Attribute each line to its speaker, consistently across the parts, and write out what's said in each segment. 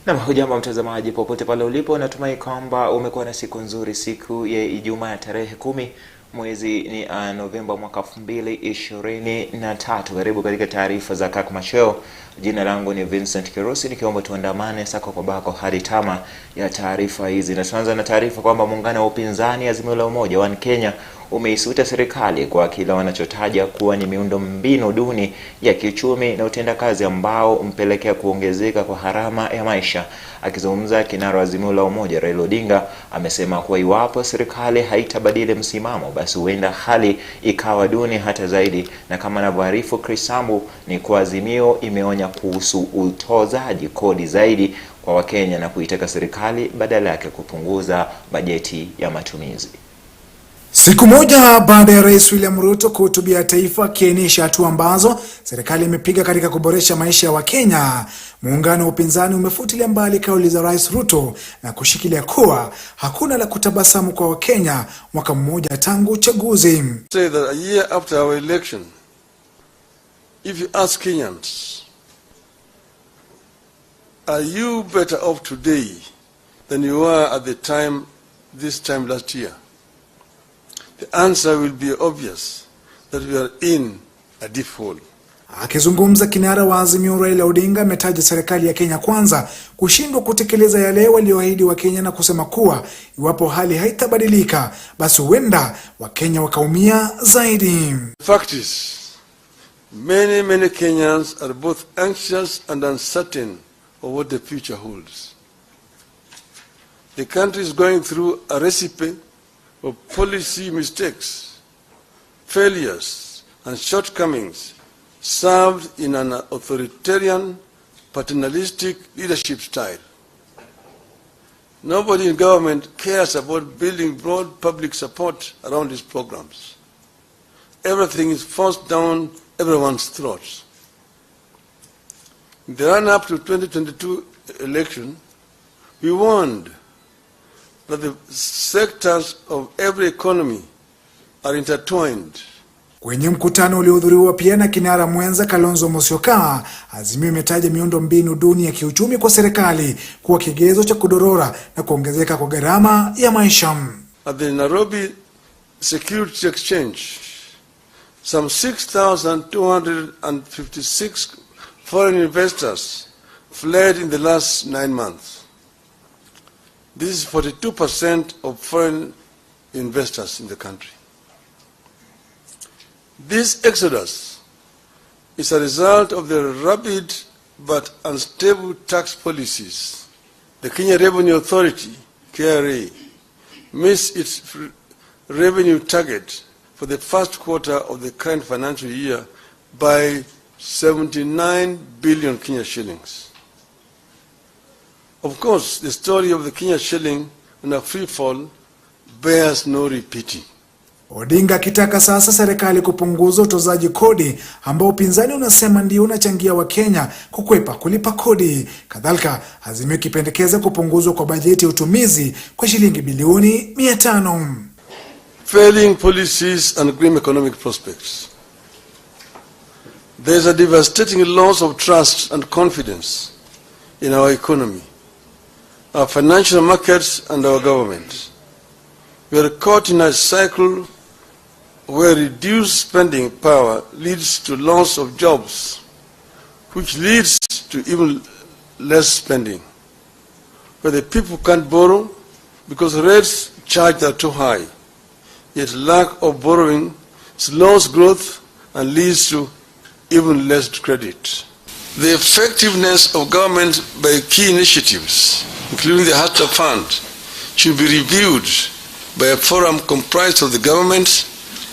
Speaker 1: Na hujambo mtazamaji popote pale ulipo, natumai kwamba umekuwa na siku nzuri, siku ya Ijumaa ya tarehe 10 mwezi ni Novemba mwaka 2023. Karibu katika taarifa za Kirk Machweo. Jina langu ni Vincent Kerosi, nikiomba tuandamane sako kwa bako hadi tama ya taarifa hizi. Na tuanza na taarifa kwamba muungano wa upinzani Azimio la Umoja wa Kenya umeisuta serikali kwa kila wanachotaja kuwa ni miundo mbinu duni ya kiuchumi na utendakazi ambao umpelekea kuongezeka kwa gharama ya maisha. Akizungumza, kinara wa Azimio la Umoja Raila Odinga amesema kuwa iwapo serikali haitabadili msimamo, basi huenda hali ikawa duni hata zaidi. Na kama anavyoarifu Chris Sambu, ni kwa Azimio imeonya kuhusu utozaji kodi zaidi kwa Wakenya na kuitaka serikali badala yake kupunguza bajeti ya matumizi.
Speaker 2: Siku moja baada ya Rais William Ruto kuhutubia taifa akiainisha hatua ambazo serikali imepiga katika kuboresha maisha ya Wakenya, muungano wa upinzani umefutilia mbali kauli za Rais Ruto na kushikilia kuwa hakuna la kutabasamu kwa Wakenya mwaka mmoja tangu uchaguzi.
Speaker 3: Say that a year after our election, if you ask Kenyans, are you better off today than you were at this time last year? The answer will be obvious, that we are in a deep hole.
Speaker 2: Akizungumza, kinara wa Azimio Raila Odinga ametaja serikali ya Kenya Kwanza kushindwa kutekeleza yale walioahidi wa Kenya na kusema kuwa iwapo hali haitabadilika basi huenda Wakenya wakaumia zaidi.
Speaker 3: The fact is, many Kenyans are both anxious and uncertain of what the future holds. The country is going through a recipe of policy mistakes, failures, and shortcomings served in an authoritarian, paternalistic leadership style. Nobody in government cares about building broad public support around these programs. Everything is forced down everyone's throats. In the run-up to 2022 election, we warned that the sectors of every economy are intertwined.
Speaker 2: Kwenye mkutano uliohudhuriwa pia na kinara mwenza Kalonzo Musyoka, Azimio imetaja miundo mbinu duni ya kiuchumi kwa serikali kuwa kigezo cha kudorora na kuongezeka kwa gharama ya maisha.
Speaker 3: At the Nairobi Security Exchange, some 6,256 foreign investors fled in the last 9 months. This is 42% of foreign investors in the country. This exodus is a result of the rapid but unstable tax policies. The Kenya Revenue Authority, KRA, missed its revenue target for the first quarter of the current financial year by 79 billion Kenya shillings. Of course, the story of the Kenya shilling in a free fall bears no repeating.
Speaker 2: Odinga akitaka sasa serikali kupunguza utozaji kodi ambao upinzani unasema ndio unachangia Wakenya kukwepa kulipa kodi. Kadhalika, Azimio kipendekeza kupunguzwa kwa bajeti ya utumizi kwa shilingi bilioni 500.
Speaker 3: Failing policies and grim economic prospects. There is a devastating loss of trust and confidence in our economy, our financial markets, and our government. We are caught in a cycle where reduced spending power leads to loss of jobs, which leads to even less spending, where the people can't borrow because rates charged are too high, yet lack of borrowing slows growth and leads to even less credit. The effectiveness of government by key initiatives, including the HATA Fund, should be reviewed by a forum comprised of the government,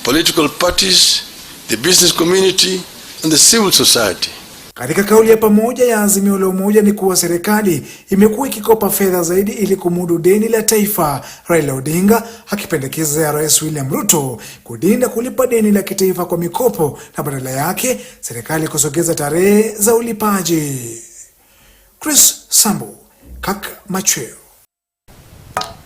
Speaker 3: political parties, the business community, and the civil society.
Speaker 2: Katika kauli ya pamoja ya Azimio la Umoja ni kuwa serikali imekuwa ikikopa fedha zaidi ili kumudu deni la taifa. Raila Odinga akipendekeza ya Rais William Ruto kudinda kulipa deni la kitaifa kwa mikopo na badala yake serikali kusogeza tarehe za ulipaji. Chris Sambu, Kirk Machweo.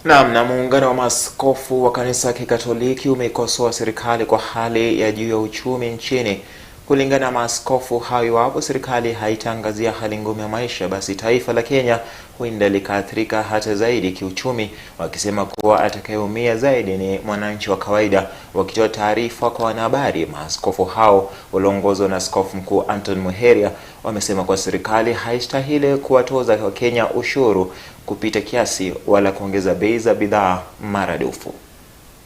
Speaker 1: Na muungano wa maaskofu wa kanisa Kikatoliki umeikosoa serikali kwa hali ya juu ya uchumi nchini Kulingana na maaskofu hayo, iwapo serikali haitaangazia hali ngumu ya maisha, basi taifa la Kenya huenda likaathirika hata zaidi kiuchumi, wakisema kuwa atakayeumia zaidi ni mwananchi wa kawaida. Wakitoa taarifa kwa wanahabari, maaskofu hao walioongozwa na Askofu Mkuu Anton Muheria wamesema kuwa serikali haistahili kuwatoza Wakenya ushuru kupita kiasi wala kuongeza bei za bidhaa maradufu.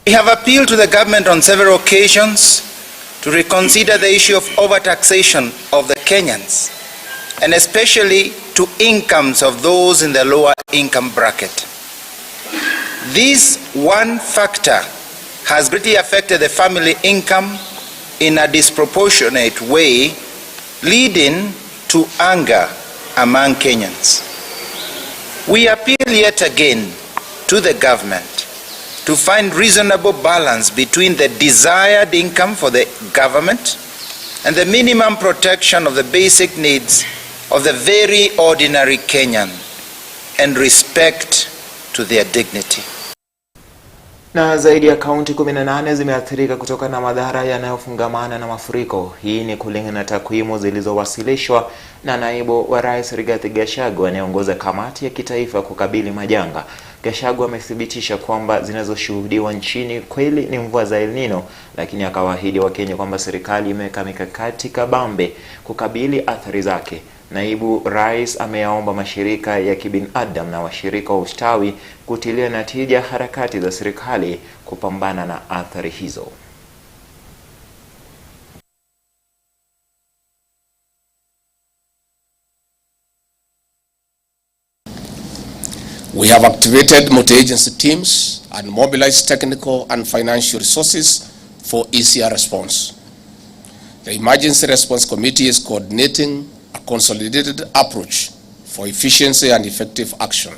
Speaker 4: We have appealed to the government on several occasions to reconsider the issue of overtaxation of the Kenyans, and especially to incomes of those in the lower income bracket. This one factor has greatly affected the family income in a disproportionate way, leading to anger among Kenyans. We appeal yet again to the government to find reasonable balance between the desired income for the government and the minimum protection of the basic needs of the very ordinary Kenyan and respect to their dignity.
Speaker 1: Na zaidi ya kaunti 18 zimeathirika kutokana na madhara yanayofungamana na mafuriko. Hii ni kulingana na takwimu zilizowasilishwa na naibu wa rais Rigathi Gachagua anayeongoza kamati ya kitaifa kukabili majanga. Gachagua amethibitisha kwamba zinazoshuhudiwa nchini kweli ni mvua za El Nino, lakini akawaahidi Wakenya kwamba serikali imeweka mikakati kabambe kukabili athari zake. Naibu rais ameyaomba mashirika ya kibinadamu na washirika wa ustawi kutilia natija harakati za serikali kupambana na athari hizo.
Speaker 5: We have activated multi-agency teams and mobilized technical and financial resources for easier response. The Emergency Response Committee is coordinating a consolidated approach for efficiency and effective action.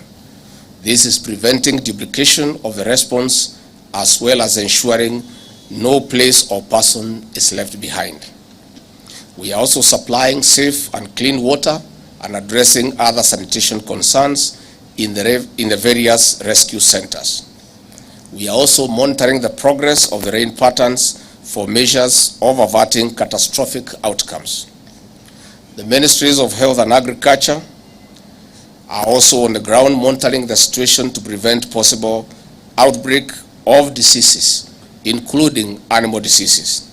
Speaker 5: This is preventing duplication of the response as well as ensuring no place or person is left behind. We are also supplying safe and clean water and addressing other sanitation concerns in the various rescue centers. We are also monitoring the progress of the rain patterns for measures of averting catastrophic outcomes. The Ministries of Health and Agriculture are also on the ground monitoring the situation to prevent possible outbreak of diseases, including animal diseases.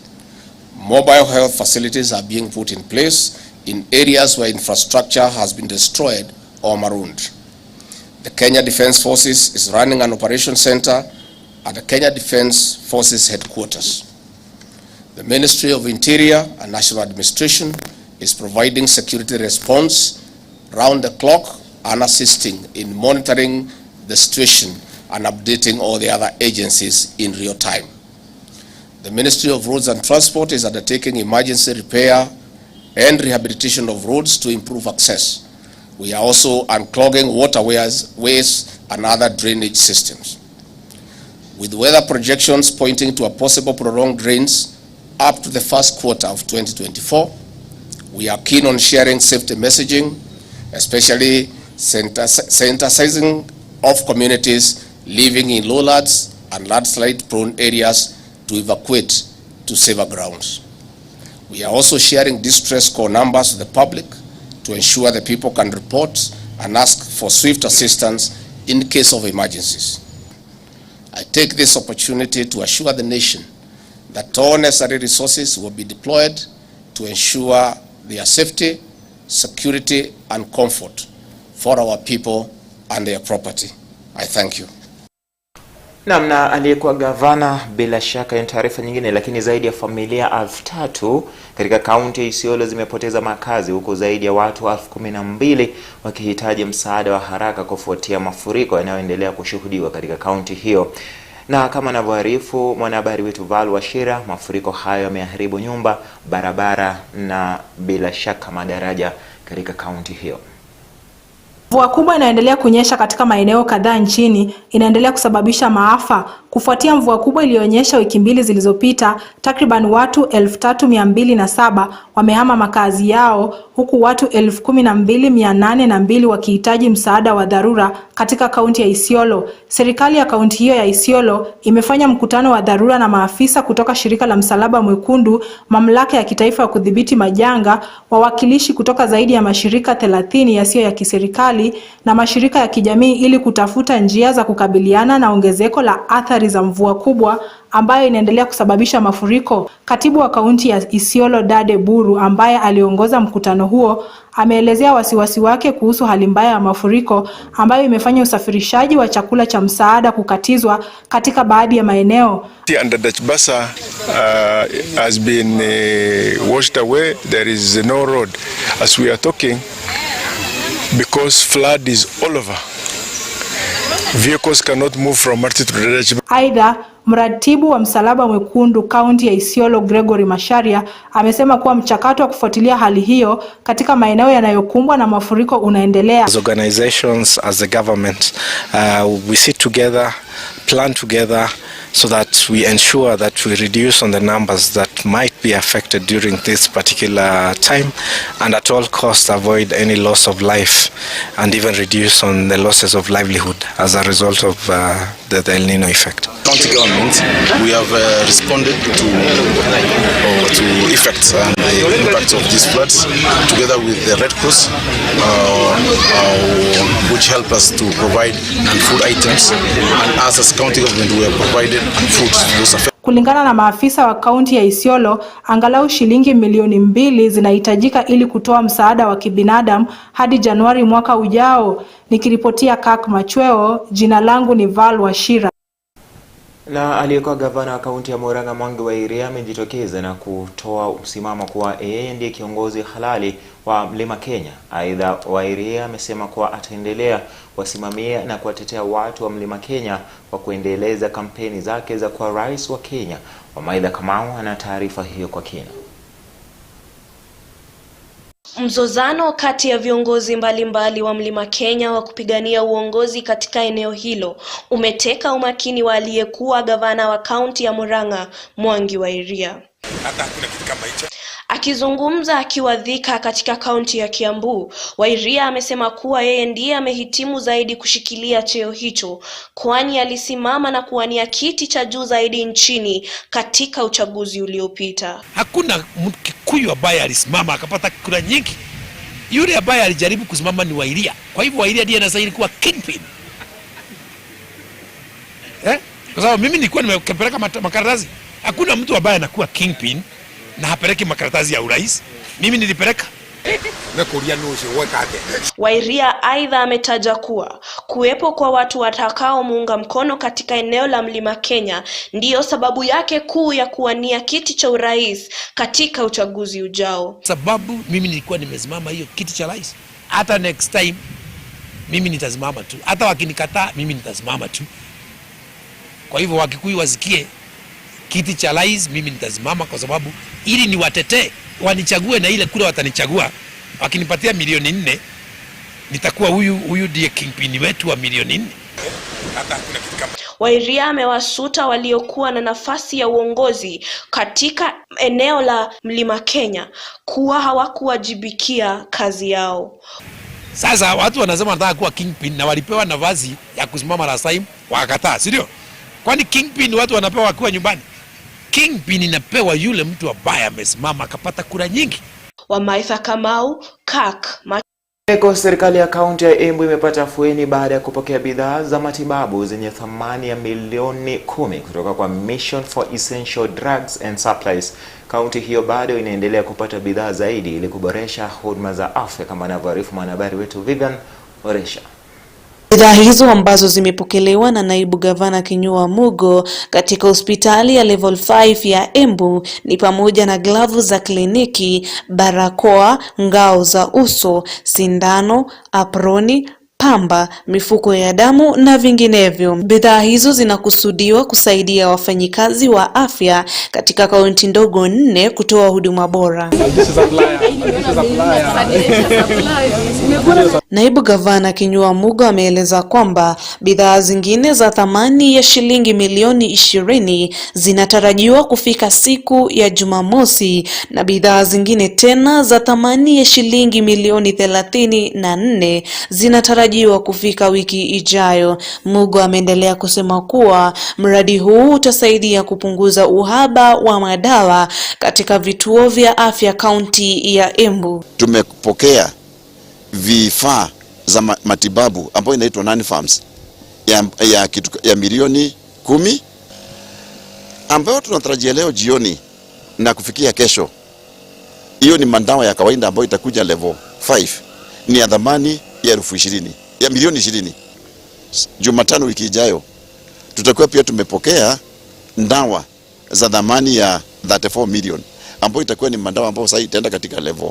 Speaker 5: Mobile health facilities are being put in place in areas where infrastructure has been destroyed or marooned. The Kenya Defence Forces is running an operation center at the Kenya Defence Forces headquarters. The Ministry of Interior and National Administration is providing security response round the clock and assisting in monitoring the situation and updating all the other agencies in real time. The Ministry of Roads and Transport is undertaking emergency repair and rehabilitation of roads to improve access. We are also unclogging waterways and other drainage systems. With weather projections pointing to a possible prolonged rains up to the first quarter of 2024, we are keen on sharing safety messaging, especially sensitizing of communities living in lowlands and landslide-prone areas to evacuate to safer grounds. We are also sharing distress call numbers to the public to ensure the people can report and ask for swift assistance in case of emergencies. I take this opportunity to assure the nation that all necessary resources will be deployed to ensure their safety, security, and comfort for our people and their property. I thank you.
Speaker 1: Namna aliyekuwa gavana bila shaka ni taarifa nyingine, lakini zaidi ya familia 3,000 katika kaunti ya Isiolo zimepoteza makazi, huku zaidi ya watu 12,000 wakihitaji msaada wa haraka kufuatia mafuriko yanayoendelea kushuhudiwa katika kaunti hiyo. Na kama anavyoarifu mwanahabari wetu Val Washira, mafuriko hayo yameharibu nyumba, barabara na bila shaka madaraja katika kaunti hiyo.
Speaker 6: Mvua kubwa inaendelea kunyesha katika maeneo kadhaa nchini inaendelea kusababisha maafa. Kufuatia mvua kubwa iliyonyesha wiki mbili zilizopita, takriban watu 3207 wamehama makazi yao, huku watu 12802 wakihitaji msaada wa dharura katika kaunti ya Isiolo. Serikali ya kaunti hiyo ya Isiolo imefanya mkutano wa dharura na maafisa kutoka shirika la Msalaba Mwekundu, mamlaka ya kitaifa ya kudhibiti majanga, wawakilishi kutoka zaidi ya mashirika 30 yasiyo ya kiserikali na mashirika ya kijamii ili kutafuta njia za kukabiliana na ongezeko la athari za mvua kubwa ambayo inaendelea kusababisha mafuriko. Katibu wa kaunti ya Isiolo Dade Buru, ambaye aliongoza mkutano huo, ameelezea wasiwasi wake kuhusu hali mbaya ya mafuriko ambayo imefanya usafirishaji wa chakula cha msaada kukatizwa katika baadhi ya maeneo.
Speaker 7: Basa has been washed away. There is no road as we are talking because flood is all over. Vehicles cannot move from Marti to Dadech.
Speaker 6: Aidha, mratibu wa Msalaba Mwekundu kaunti ya Isiolo Gregory Masharia amesema kuwa mchakato wa kufuatilia hali hiyo katika maeneo yanayokumbwa na mafuriko unaendelea.
Speaker 8: As organizations, as the government, we sit together, plan together so that we ensure that we reduce on the numbers that might be affected during this particular time, and at all costs avoid any loss of life and even reduce on the losses of livelihood as a result of the El Nino effect.
Speaker 9: County government, we have responded to effects and the impacts of these floods together with the Red Cross, which help us to provide food items, and us as county government we have provided food to those affected.
Speaker 6: Kulingana na maafisa wa kaunti ya Isiolo, angalau shilingi milioni 2 zinahitajika ili kutoa msaada wa kibinadamu hadi Januari mwaka ujao. Nikiripotia Kirk Machweo, jina langu ni Val Washira.
Speaker 1: Na aliyekuwa gavana wa kaunti ya Murang'a Mwangi wa Iria amejitokeza na kutoa msimamo kuwa yeye ndiye kiongozi halali wa Mlima Kenya. Aidha, wa Iria amesema kuwa ataendelea wasimamia na kuwatetea watu wa Mlima Kenya kwa kuendeleza kampeni zake za kuwa rais wa Kenya. Wamaidha Kamau ana taarifa hiyo kwa kina.
Speaker 10: Mzozano kati ya viongozi mbalimbali wa Mlima Kenya wa kupigania uongozi katika eneo hilo umeteka umakini wa aliyekuwa gavana wa kaunti ya Murang'a Mwangi wa Iria. Akizungumza akiwa Thika katika kaunti ya Kiambu, Wairia amesema kuwa yeye ndiye amehitimu zaidi kushikilia cheo hicho, kwani alisimama na kuwania kiti cha juu zaidi nchini katika uchaguzi uliopita.
Speaker 11: Hakuna Mkikuyu ambaye alisimama akapata kura nyingi. Yule ambaye alijaribu kusimama ni Wairia. Kwa hivyo Wairia ndiye anastahili kuwa kingpin. Kwa sababu mimi nilikuwa nimepeleka makaratasi. Hakuna mtu ambaye anakuwa kingpin na hapeleki makaratasi ya urais. Mimi nilipeleka.
Speaker 10: Wairia aidha ametaja kuwa kuwepo kwa watu watakao muunga mkono katika eneo la Mlima Kenya ndiyo sababu yake kuu ya kuwania kiti cha urais katika uchaguzi ujao.
Speaker 11: Sababu mimi nilikuwa nimesimama hiyo kiti cha rais. Hata next time mimi nitasimama tu. Hata wakinikataa mimi nitasimama tu. Kwa hivyo Wakikuyu wasikie, kiti cha rais mimi nitasimama kwa sababu ili ni watetee, wanichague na ile kura watanichagua. Wakinipatia milioni 4 nitakuwa huyu ndiye kingpin wetu wa milioni 4.
Speaker 10: Wairia amewasuta waliokuwa na nafasi ya uongozi katika eneo la Mlima Kenya kuwa hawakuwajibikia kazi yao.
Speaker 11: Sasa watu wanasema wanataka kuwa kingpin na walipewa nafasi ya kusimama last time wakakataa, si ndio? Kwani kingpin watu wanapewa wakiwa nyumbani? Kingpin inapewa yule mtu ambaye amesimama akapata kura nyingi.
Speaker 10: Wamaitha Kamau, Kirk
Speaker 1: Machweo. Serikali ya kaunti ya Embu imepata afueni baada ya kupokea bidhaa za matibabu zenye thamani ya milioni 10 kutoka kwa Mission for Essential Drugs and Supplies. Kaunti hiyo bado inaendelea kupata bidhaa zaidi ili kuboresha huduma za afya, kama anavyoarifu mwanahabari wetu Vivian Oresha.
Speaker 12: Bidhaa hizo ambazo zimepokelewa na naibu gavana Kinyua Mugo katika hospitali ya level 5 ya Embu ni pamoja na glavu za kliniki, barakoa, ngao za uso, sindano, aproni, pamba, mifuko ya damu na vinginevyo. Bidhaa hizo zinakusudiwa kusaidia wafanyikazi wa afya katika kaunti ndogo 4 kutoa huduma bora. Naibu Gavana Kinyua Mugo ameeleza kwamba bidhaa zingine za thamani ya shilingi milioni 20 zinatarajiwa kufika siku ya Jumamosi na bidhaa zingine tena za thamani ya shilingi milioni 34 zinatarajiwa kufika wiki ijayo. Mugo ameendelea kusema kuwa mradi huu utasaidia kupunguza uhaba wa madawa katika vituo vya afya kaunti ya Embu.
Speaker 13: Tumepokea vifaa za matibabu ambayo inaitwa non-farms ya milioni 10 ambayo tunatarajia leo jioni na kufikia kesho. Hiyo ni madawa ya kawaida ambayo itakuja level 5 ni ya thamani ya milioni 20. Jumatano wiki ijayo tutakuwa pia tumepokea dawa za thamani ya 34 million ambayo itakuwa ni madawa ambayo sasa itaenda katika level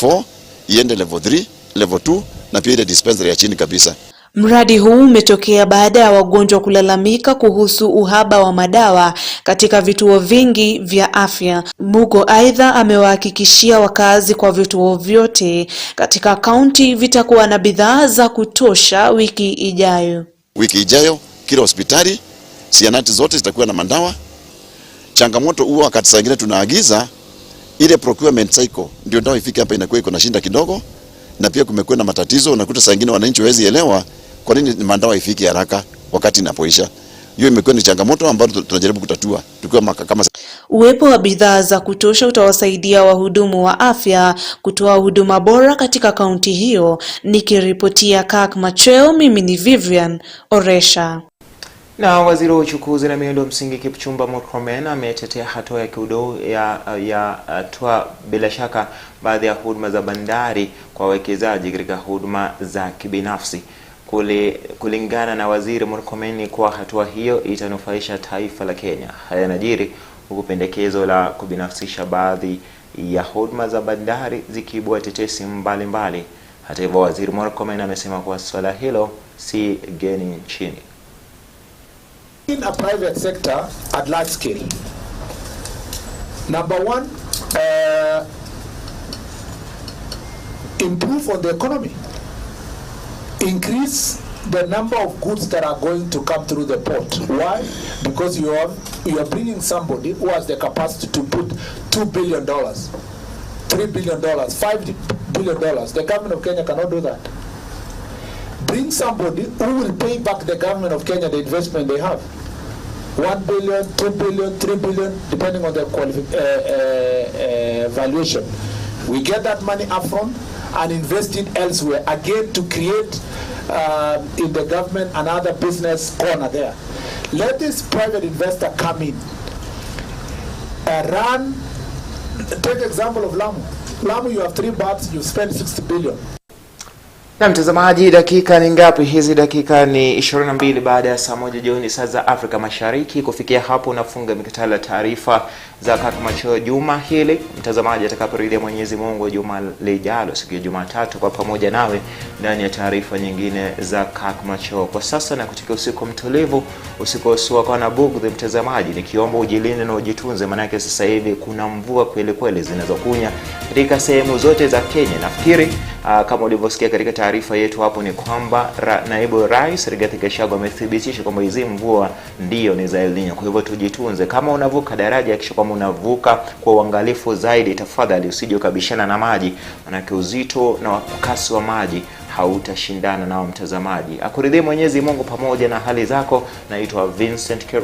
Speaker 13: 4 iende level 3, level 2 na pia ile dispensary ya chini kabisa.
Speaker 12: Mradi huu umetokea baada ya wagonjwa kulalamika kuhusu uhaba wa madawa katika vituo vingi vya afya. Mugo aidha amewahakikishia wakazi kwa vituo vyote katika kaunti vitakuwa na bidhaa za kutosha wiki ijayo.
Speaker 13: Wiki ijayo kila hospitali sianati zote zitakuwa na madawa. Changamoto huwa wakati saa nyingine tunaagiza ile procurement cycle ndio dawa ifike hapa inakuwa iko na shinda kidogo, na pia kumekuwa na matatizo. Unakuta saa nyingine wananchi hawezi elewa kwa nini madawa ifike haraka wakati inapoisha. Hiyo imekuwa ni changamoto ambayo tunajaribu kutatua tukiwa kama.
Speaker 12: Uwepo wa bidhaa za kutosha utawasaidia wahudumu wa afya kutoa huduma bora katika kaunti hiyo. Nikiripotia Kirk Machweo, mimi ni Vivian Oresha.
Speaker 1: Na waziri wa uchukuzi na miundo msingi Kipchumba Murkomen ametetea hatua ya kiudo ya toa bila shaka baadhi ya huduma za bandari kwa wawekezaji katika huduma za kibinafsi. Kulingana na waziri Murkomen kwa hatua hiyo itanufaisha taifa la Kenya. Haya yanajiri huku pendekezo la kubinafsisha baadhi ya huduma za bandari zikiibua tetesi mbalimbali. Hata hivyo, waziri Murkomen amesema kuwa swala hilo si geni nchini.
Speaker 14: In a private sector at large scale, number one, improve on the economy, increase the number of goods that are going to come through the port. Why? Because you are bringing somebody who has the capacity to put $2 billion, $3 billion, $5 billion. The government of Kenya cannot do that. Bring somebody who will pay back the government of Kenya the investment they have. 1 billion, 2 billion, 3 billion, depending on the valuation. We get that money upfront and invest it elsewhere, again to create in the government another business corner there. Let this private investor come in and run. Take example of Lamu. Lamu, you have 3 berths, you spend 60 billion.
Speaker 1: Na mtazamaji, dakika ni ngapi hizi? Dakika ni 22 baada ya saa 1 jioni saa za Afrika Mashariki. Kufikia hapo unafunga mikatala taarifa za Kirk Machweo juma hili. Mtazamaji, atakaporejea Mwenyezi Mungu juma lijalo siku ya Jumatatu kwa pamoja nawe ndani ya taarifa nyingine za Kirk Machweo. Kwa sasa na kutika usiku mtulivu, usiku usio na bugdhi mtazamaji, nikiomba ujilinde na ujitunze, maana yake sasa hivi kuna mvua kweli kweli zinazokunya katika sehemu zote za Kenya. Nafikiri kama ulivyosikia katika taarifa yetu hapo ni kwamba naibu rais Rigathi Gachagua amethibitisha kwamba hizi mvua ndio ni za El Nino. Kwa hivyo tujitunze. Kama unavuka daraja, hakikisha kwamba unavuka kwa uangalifu zaidi tafadhali, usije ukabishana na maji, maana uzito na kasi wa maji hautashindana nao mtazamaji. Akuridhie Mwenyezi Mungu pamoja na hali zako. Naitwa Vincent Kerosi.